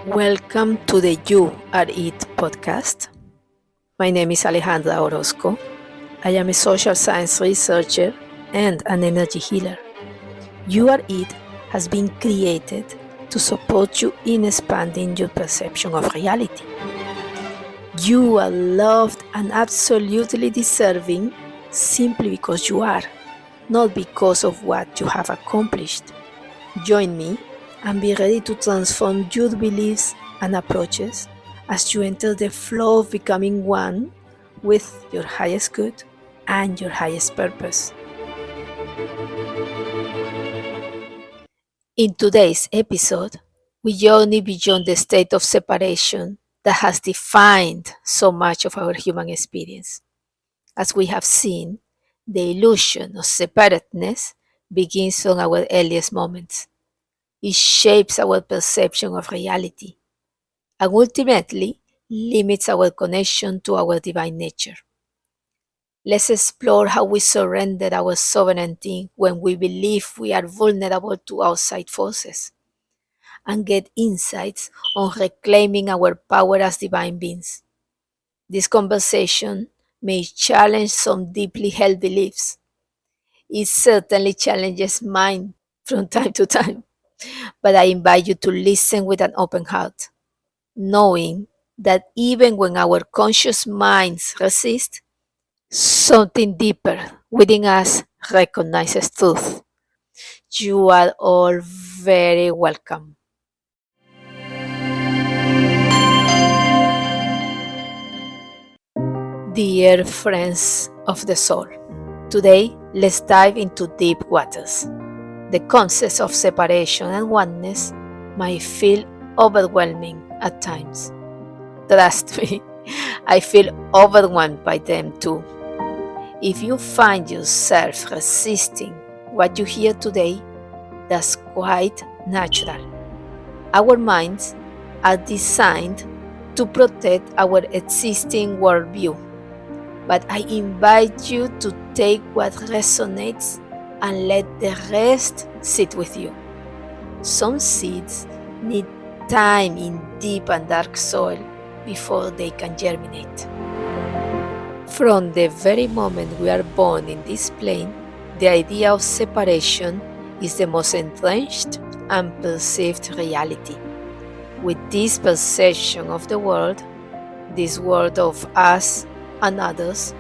Welcome to the You Are It podcast. My name is Alejandra Orozco. I am a social science researcher and an energy healer. You Are It has been created to support you in expanding your perception of reality. You are loved and absolutely deserving simply because you are, not because of what you have accomplished. Join me and be ready to transform your beliefs and approaches as you enter the flow of becoming one with your highest good and your highest purpose. In today's episode, we journey beyond the state of separation that has defined so much of our human experience. As we have seen, the illusion of separateness begins from our earliest moments. It shapes our perception of reality and ultimately limits our connection to our divine nature. Let's explore how we surrender our sovereignty when we believe we are vulnerable to outside forces and get insights on reclaiming our power as divine beings. This conversation may challenge some deeply held beliefs. It certainly challenges mine from time to time, but I invite you to listen with an open heart, knowing that even when our conscious minds resist, something deeper within us recognizes truth. You are all very welcome. Dear friends of the soul, today let's dive into deep waters. The concepts of separation and oneness might feel overwhelming at times. Trust me, I feel overwhelmed by them too. If you find yourself resisting what you hear today, that's quite natural. Our minds are designed to protect our existing worldview, but I invite you to take what resonates and let the rest sit with you. Some seeds need time in deep and dark soil before they can germinate. From the very moment we are born in this plane, the idea of separation is the most entrenched and perceived reality. With this perception of the world, this world of us and others,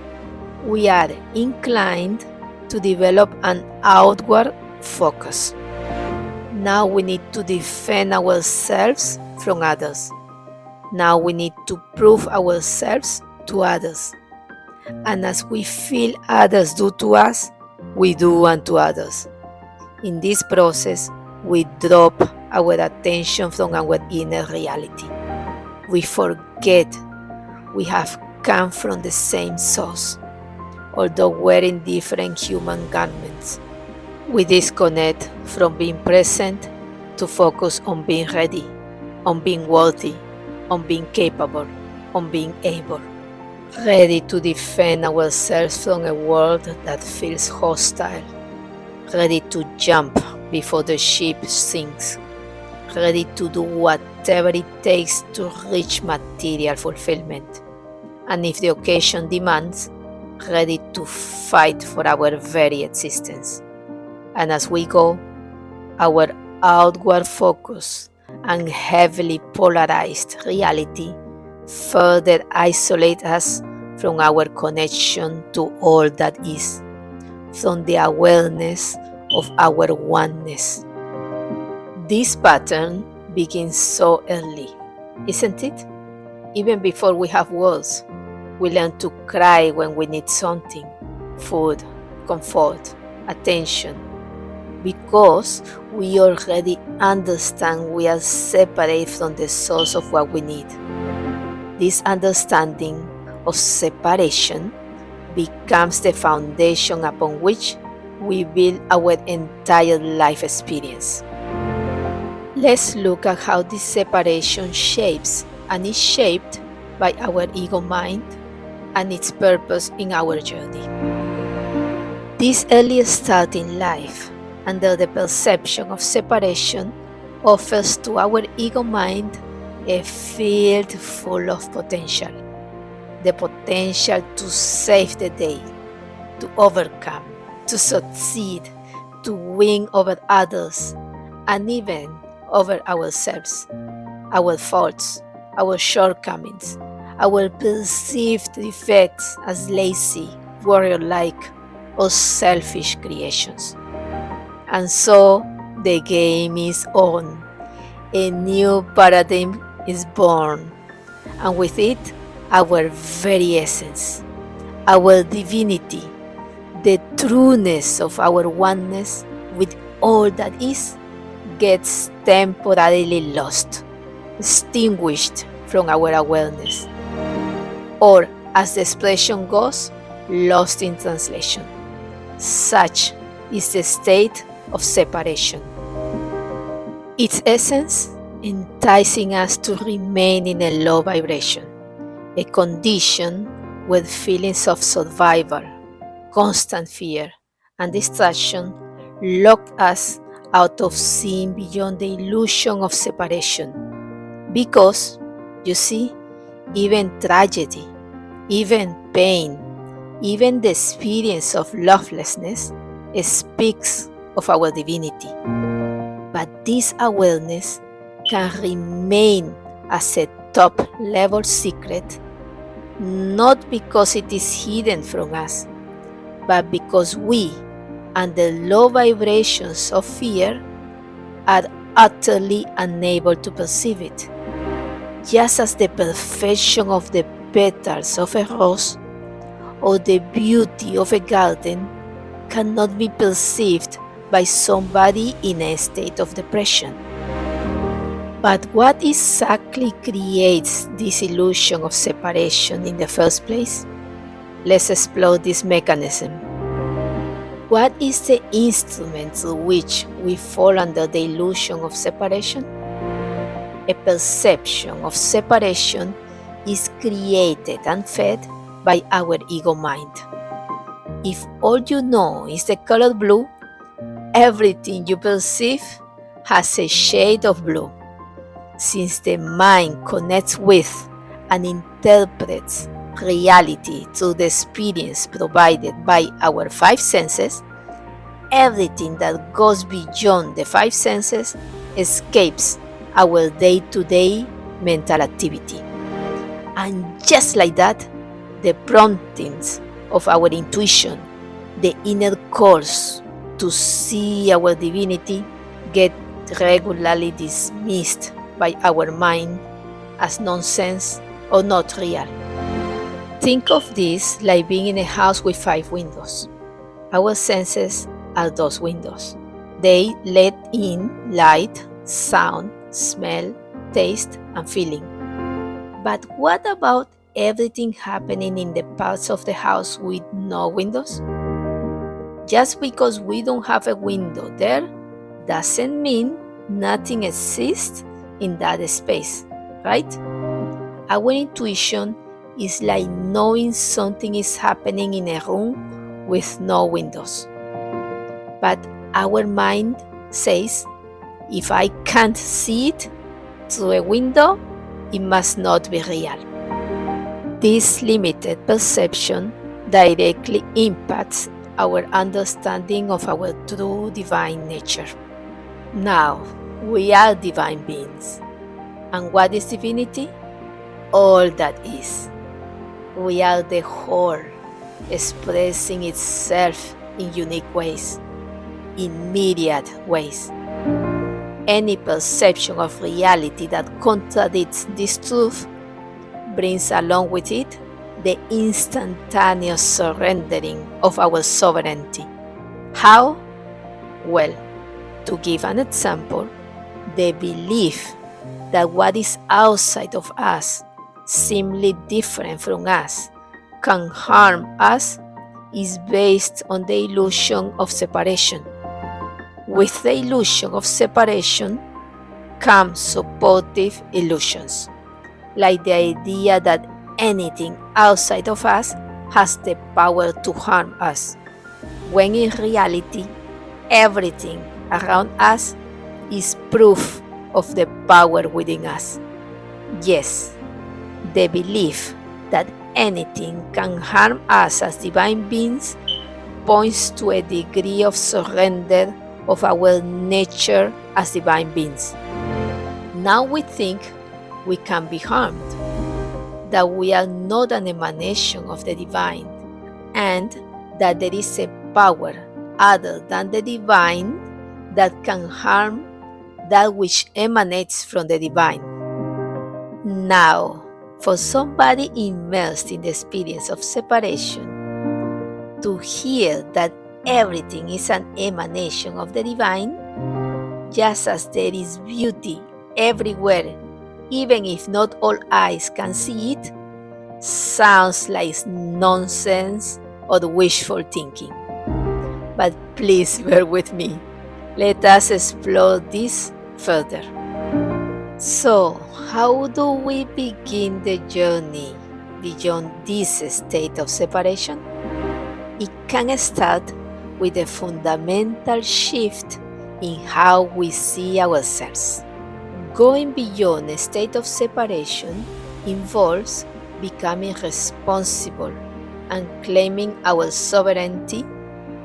we are inclined to develop an outward focus. Now we need to defend ourselves from others. Now we need to prove ourselves to others. And as we feel others do to us, we do unto others. In this process, we drop our attention from our inner reality. We forget we have come from the same source, although wearing different human garments. We disconnect from being present to focus on being ready, on being worthy, on being capable, on being able. Ready to defend ourselves from a world that feels hostile. Ready to jump before the ship sinks. Ready to do whatever it takes to reach material fulfillment. And if the occasion demands, ready to fight for our very existence. And as we go, our outward focus and heavily polarized reality further isolate us from our connection to all that is, from the awareness of our oneness. This pattern begins so early, isn't it? Even before we have words, we learn to cry when we need something, food, comfort, attention, because we already understand we are separate from the source of what we need. This understanding of separation becomes the foundation upon which we build our entire life experience. Let's look at how this separation shapes and is shaped by our ego mind and its purpose in our journey. This early start in life, under the perception of separation, offers to our ego mind a field full of potential. The potential to save the day, to overcome, to succeed, to win over others, and even over ourselves, our faults, our shortcomings, our perceived defects as lazy, warrior-like, or selfish creations. And so the game is on. A new paradigm is born, and with it, our very essence, our divinity, the trueness of our oneness with all that is, gets temporarily lost, extinguished from our awareness, or, as the expression goes, lost in translation. Such is the state of separation. Its essence, enticing us to remain in a low vibration, a condition where feelings of survival, constant fear, and distraction lock us out of seeing beyond the illusion of separation. Because, you see, even tragedy, even pain, even the experience of lovelessness speaks of our divinity. But this awareness can remain as a top-level secret, not because it is hidden from us, but because we, under low vibrations of fear, are utterly unable to perceive it. Just as the perfection of the petals of a rose or the beauty of a garden cannot be perceived by somebody in a state of depression. But what exactly creates this illusion of separation in the first place? Let's explore this mechanism. What is the instrument through which we fall under the illusion of separation? A perception of separation is created and fed by our ego mind. If all you know is the color blue, everything you perceive has a shade of blue. Since the mind connects with and interprets reality through the experience provided by our five senses, everything that goes beyond the five senses escapes our day-to-day mental activity. And just like that, the promptings of our intuition, the inner calls to see our divinity, get regularly dismissed by our mind as nonsense or not real. Think of this like being in a house with 5 windows. Our senses are those windows. They let in light, sound, smell, taste, and feeling. But what about everything happening in the parts of the house with no windows? Just because we don't have a window there doesn't mean nothing exists in that space, right? Our intuition is like knowing something is happening in a room with no windows. But our mind says, if I can't see it through a window, it must not be real. This limited perception directly impacts our understanding of our true divine nature. Now, we are divine beings. And what is divinity? All that is. We are the whole, expressing itself in unique ways, in myriad ways. Any perception of reality that contradicts this truth brings along with it the instantaneous surrendering of our sovereignty. How? Well, to give an example, the belief that what is outside of us, seemingly different from us, can harm us is based on the illusion of separation. With the illusion of separation come supportive illusions, like the idea that anything outside of us has the power to harm us, when in reality, everything around us is proof of the power within us. Yes, the belief that anything can harm us as divine beings points to a degree of surrender of our nature as divine beings. Now we think we can be harmed, that we are not an emanation of the divine, and that there is a power other than the divine that can harm that which emanates from the divine. Now, for somebody immersed in the experience of separation, to hear that everything is an emanation of the divine, just as there is beauty everywhere, even if not all eyes can see it, sounds like nonsense or wishful thinking. But please bear with me. Let us explore this further. So, how do we begin the journey beyond this state of separation? It can start with a fundamental shift in how we see ourselves. Going beyond a state of separation involves becoming responsible and claiming our sovereignty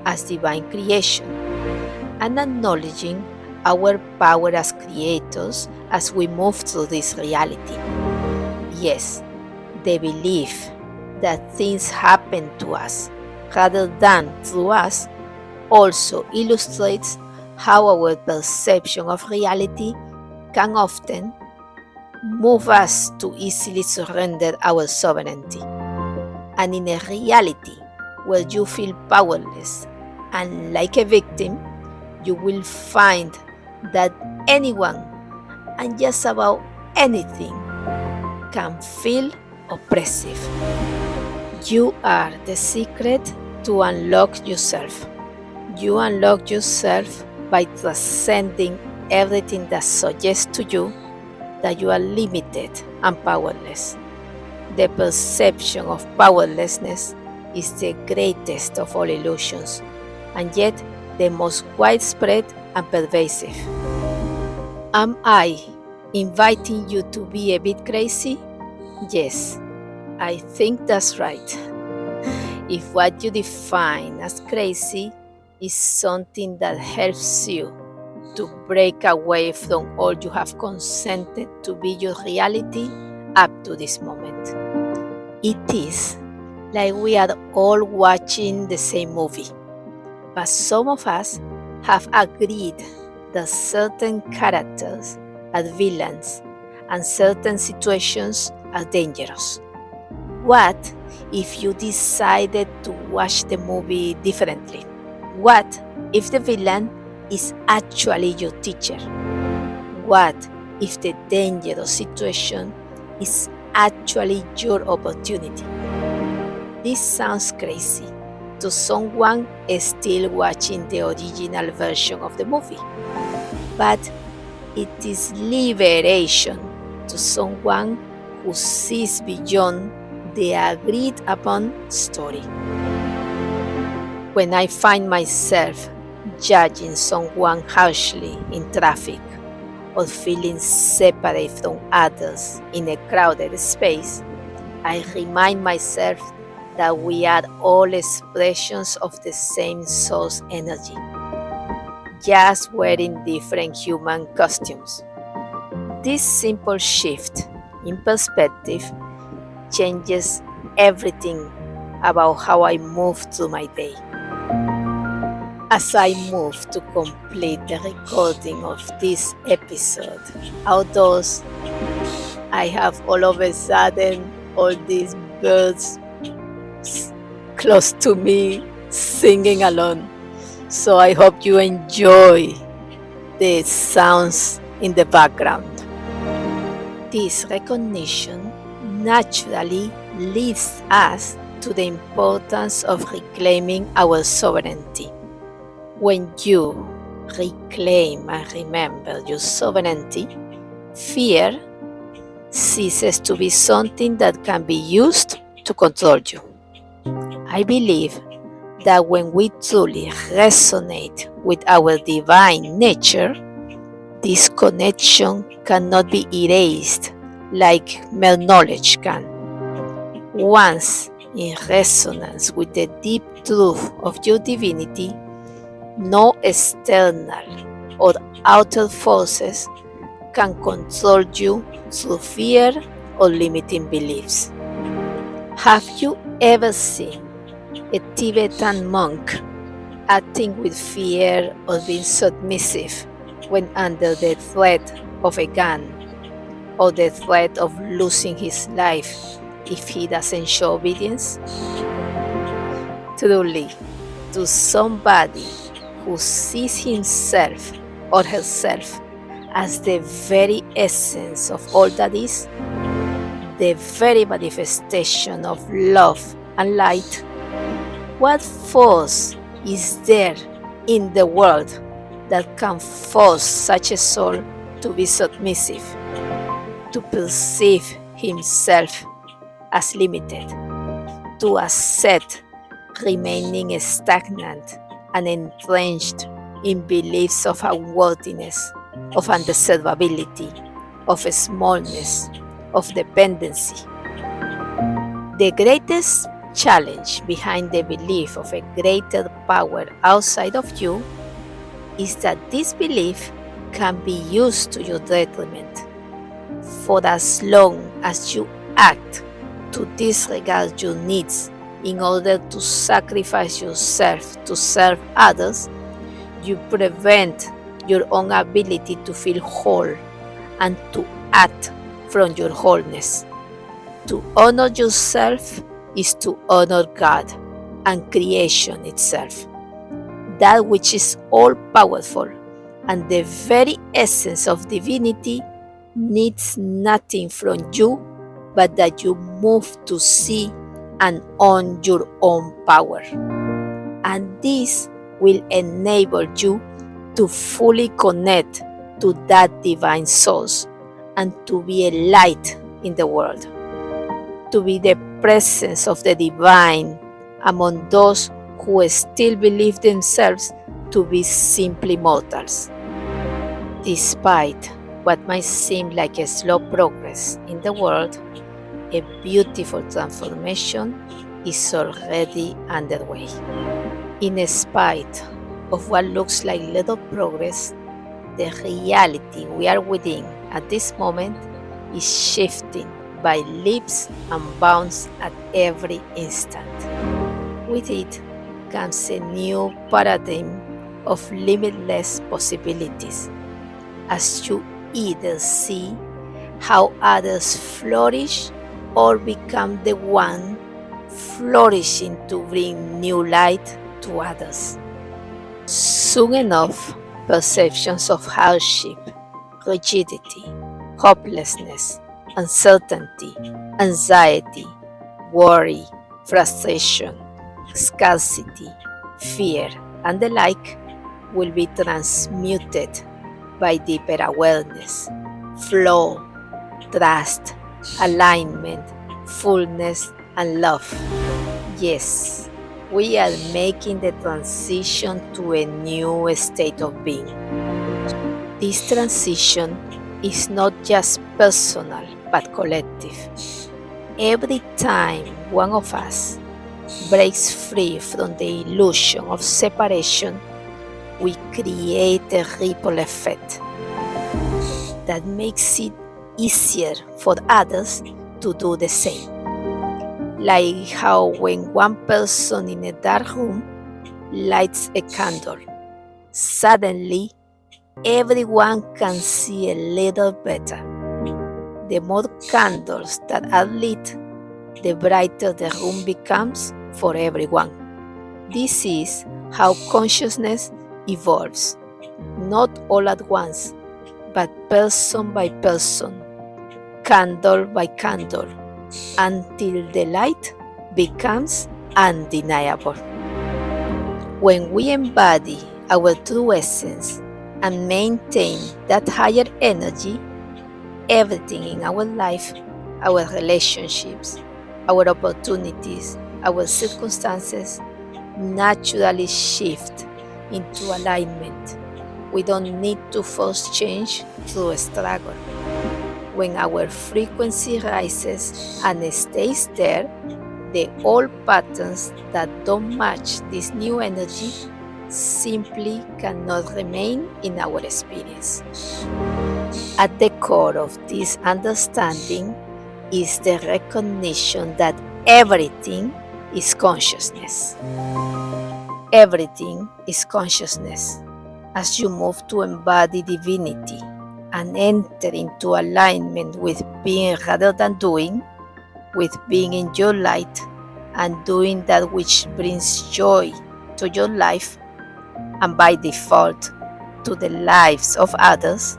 as divine creation, and acknowledging our power as creators as we move through this reality. Yes, the belief that things happen to us rather than through us also illustrates how our perception of reality can often move us to easily surrender our sovereignty. And in a reality where you feel powerless and like a victim, you will find that anyone and just about anything can feel oppressive. You are the secret to unlock yourself. You unlock yourself by transcending everything that suggests to you that you are limited and powerless. The perception of powerlessness is the greatest of all illusions, and yet the most widespread and pervasive. Am I inviting you to be a bit crazy? Yes, I think that's right. If what you define as crazy is something that helps you to break away from all you have consented to be your reality up to this moment. It is like we are all watching the same movie, but some of us have agreed that certain characters are villains and certain situations are dangerous. What if you decided to watch the movie differently? What if the villain is actually your teacher? What if the dangerous situation is actually your opportunity? This sounds crazy to someone still watching the original version of the movie, but it is liberation to someone who sees beyond the agreed upon story. When I find myself judging someone harshly in traffic or feeling separate from others in a crowded space, I remind myself that we are all expressions of the same source energy, just wearing different human costumes. This simple shift in perspective changes everything about how I move through my day. As I move to complete the recording of this episode outdoors, I have all of a sudden all these birds close to me singing along. So I hope you enjoy the sounds in the background. This recognition naturally leads us to the importance of reclaiming our sovereignty. When you reclaim and remember your sovereignty, fear ceases to be something that can be used to control you. I believe that when we truly resonate with our divine nature, this connection cannot be erased like mere knowledge can. Once in resonance with the deep truth of your divinity, no external or outer forces can control you through fear or limiting beliefs. Have you ever seen a Tibetan monk acting with fear or being submissive when under the threat of a gun or the threat of losing his life if he doesn't show obedience? Truly, to somebody who sees himself or herself as the very essence of all that is, the very manifestation of love and light, what force is there in the world that can force such a soul to be submissive, to perceive himself as limited, to accept remaining stagnant and entrenched in beliefs of unworthiness, of undeservability, of smallness, of dependency? The greatest challenge behind the belief of a greater power outside of you is that this belief can be used to your detriment. For as long as you act to disregard your needs in order to sacrifice yourself to serve others, you prevent your own ability to feel whole and to act from your wholeness. To honor yourself is to honor God and creation itself, that which is all-powerful, and the very essence of divinity needs nothing from you but that you move to see and own your own power. And this will enable you to fully connect to that divine source and to be a light in the world, to be the presence of the divine among those who still believe themselves to be simply mortals. Despite what might seem like a slow progress in the world, a beautiful transformation is already underway. In spite of what looks like little progress, the reality we are within at this moment is shifting by leaps and bounds at every instant. With it comes a new paradigm of limitless possibilities, as you either see how others flourish or become the one flourishing to bring new light to others. Soon enough, perceptions of hardship, rigidity, hopelessness, uncertainty, anxiety, worry, frustration, scarcity, fear, and the like will be transmuted by deeper awareness, flow, trust, alignment, fullness, and love. Yes, we are making the transition to a new state of being. This transition is not just personal but collective. Every time one of us breaks free from the illusion of separation, we create a ripple effect that makes it easier for others to do the same. Like how when one person in a dark room lights a candle, suddenly everyone can see a little better. The more candles that are lit, the brighter the room becomes for everyone. This is how consciousness evolves, not all at once, but person by person, candle by candle, until the light becomes undeniable. When we embody our true essence and maintain that higher energy, everything in our life, our relationships, our opportunities, our circumstances naturally shift into alignment. We don't need to force change through a struggle. when our frequency rises and stays there, the old patterns that don't match this new energy simply cannot remain in our experience. At the core of this understanding is the recognition that everything is consciousness. Everything is consciousness. As you move to embody divinity and enter into alignment with being rather than doing, with being in your light and doing that which brings joy to your life, and by default to the lives of others,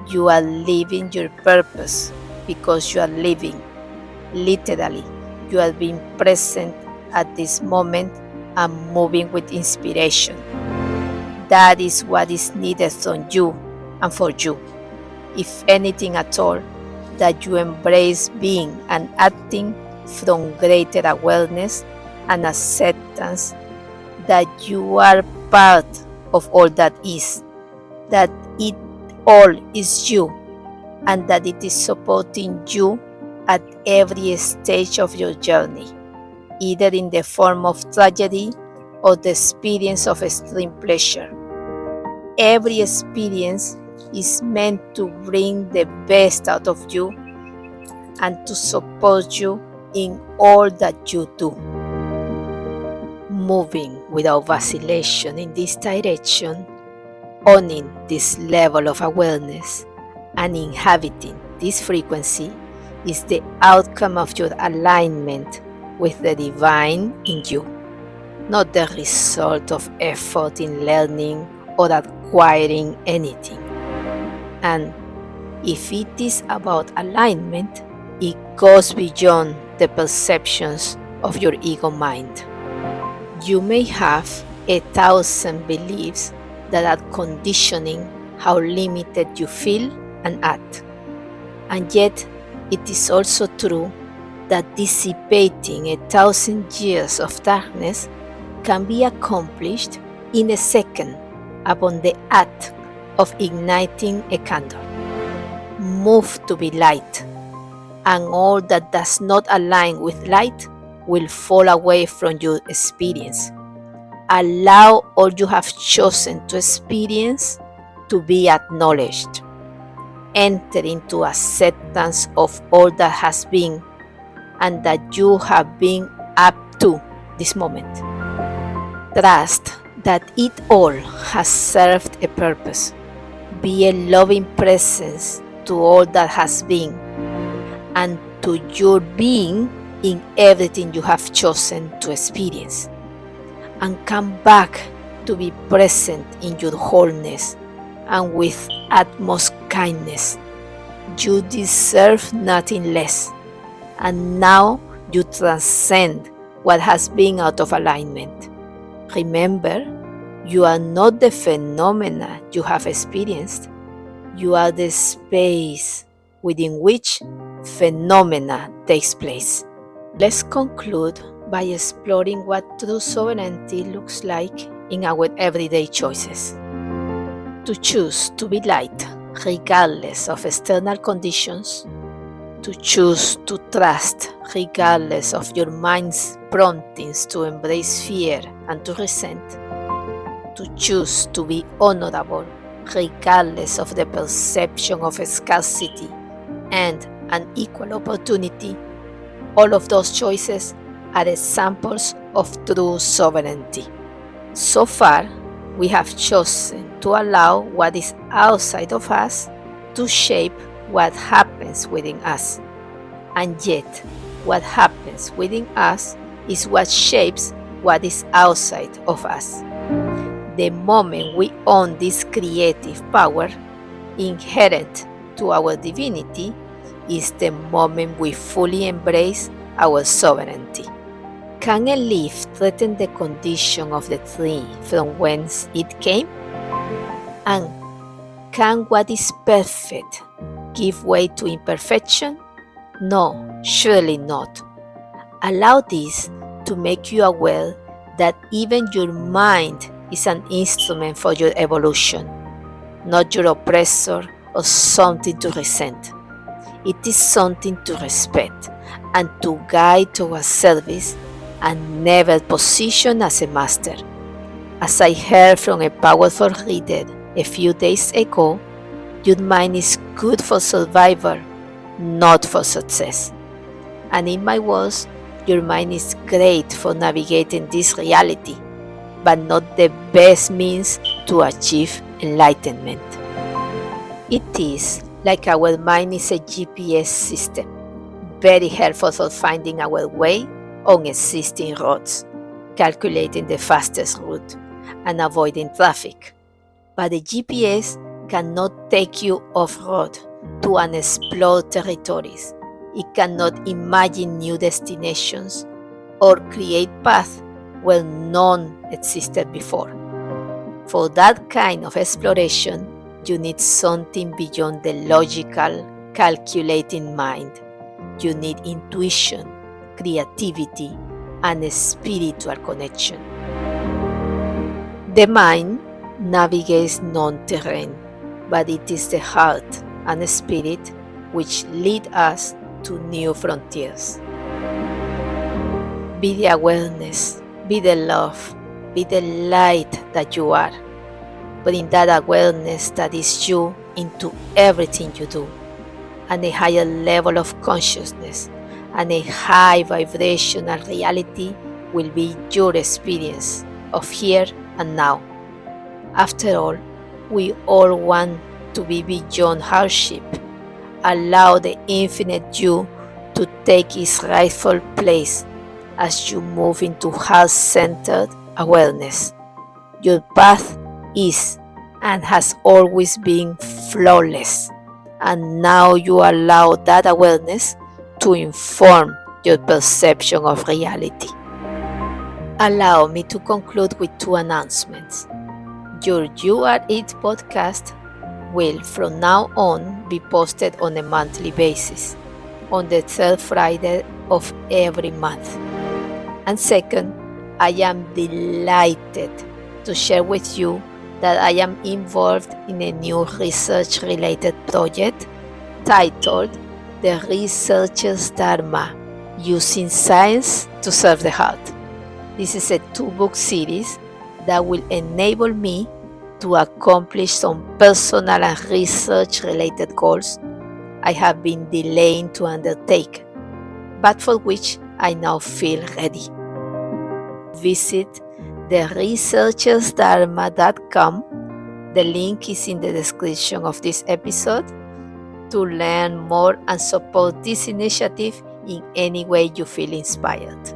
you are living your purpose because you are living. Literally, you are being present at this moment and moving with inspiration. That is what is needed from you and for you. If anything at all, that you embrace being and acting from greater awareness and acceptance that you are part of all that is, that it all is you, and that it is supporting you at every stage of your journey, either in the form of tragedy or the experience of extreme pleasure. Every experience is meant to bring the best out of you and to support you in all that you do. Moving without vacillation in this direction, owning this level of awareness, and inhabiting this frequency is the outcome of your alignment with the divine in you, not the result of effort in learning or acquiring anything. And if it is about alignment, it goes beyond the perceptions of your ego mind. You may have 1,000 beliefs that are conditioning how limited you feel and act. And yet, it is also true that dissipating 1,000 years of darkness can be accomplished in a second upon the act of igniting a candle. Move to be light, and all that does not align with light will fall away from your experience. Allow all you have chosen to experience to be acknowledged. Enter into acceptance of all that has been and that you have been up to this moment. Trust that it all has served a purpose. Be a loving presence to all that has been and to your being in everything you have chosen to experience. And come back to be present in your wholeness and with utmost kindness. You deserve nothing less. And now you transcend what has been out of alignment. Remember, you are not the phenomena you have experienced. You are the space within which phenomena takes place. Let's conclude by exploring what true sovereignty looks like in our everyday choices. To choose to be light regardless of external conditions. To choose to trust regardless of your mind's promptings to embrace fear and to resent. To choose to be honorable regardless of the perception of scarcity and unequal opportunity. All of those choices are examples of true sovereignty. So far, we have chosen to allow what is outside of us to shape what happens within us. And yet, what happens within us is what shapes what is outside of us. The moment we own this creative power inherent to our divinity is the moment we fully embrace our sovereignty. Can a leaf threaten the condition of the tree from whence it came? And can what is perfect give way to imperfection? No, surely not. Allow this to make you aware that even your mind is an instrument for your evolution, not your oppressor or something to resent. It is something to respect and to guide towards service and never position as a master. As I heard from a powerful reader a few days ago, your mind is good for survival, not for success. And in my words, your mind is great for navigating this reality, but not the best means to achieve enlightenment. It is like our mind is a GPS system, very helpful for finding our way on existing roads, calculating the fastest route, and avoiding traffic. But the GPS cannot take you off-road to unexplored territories. It cannot imagine new destinations or create paths where none existed before. For that kind of exploration, you need something beyond the logical, calculating mind. You need intuition, creativity, and a spiritual connection. The mind navigates known terrain, but it is the heart and the spirit which lead us to new frontiers. Be the awareness, be the love, be the light that you are. Bring that awareness that is you into everything you do, and a higher level of consciousness and a high vibrational reality will be your experience of here and now. After all, we all want to be beyond hardship. Allow the infinite you to take its rightful place as you move into heart-centered awareness. Your path is and has always been flawless, and now you allow that awareness to inform your perception of reality. Allow me to conclude with two announcements. Your You Are It podcast will from now on be posted on a monthly basis on the third Friday of every month. And second, I am delighted to share with you that I am involved in a new research-related project titled The Researcher's Dharma, Using Science to Serve the Heart. This is a 2-book series that will enable me to accomplish some personal and research-related goals I have been delaying to undertake, but for which I now feel ready. Visit theresearchersdharma.com. The link is in the description of this episode to learn more and support this initiative in any way you feel inspired.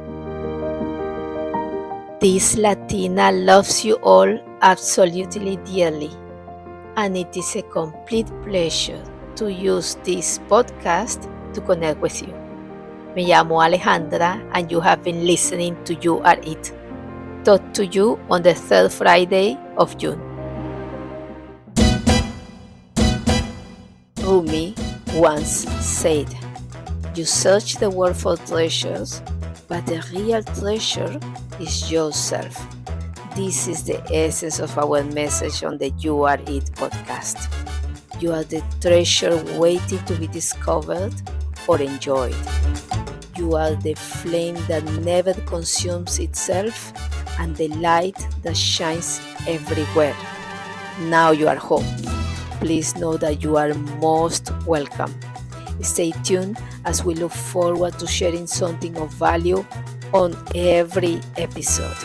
This Latina loves you all absolutely dearly, and it is a complete pleasure to use this podcast to connect with you. Me llamo Alejandra, and you have been listening to You Are It. Talk to you on the third Friday of June. Rumi once said, "You search the world for treasures, but the real treasure is yourself." This is the essence of our message on the You Are It podcast. You are the treasure waiting to be discovered or enjoyed. You are the flame that never consumes itself and the light that shines everywhere. Now you are home. Please know that you are most welcome. Stay tuned as we look forward to sharing something of value on every episode.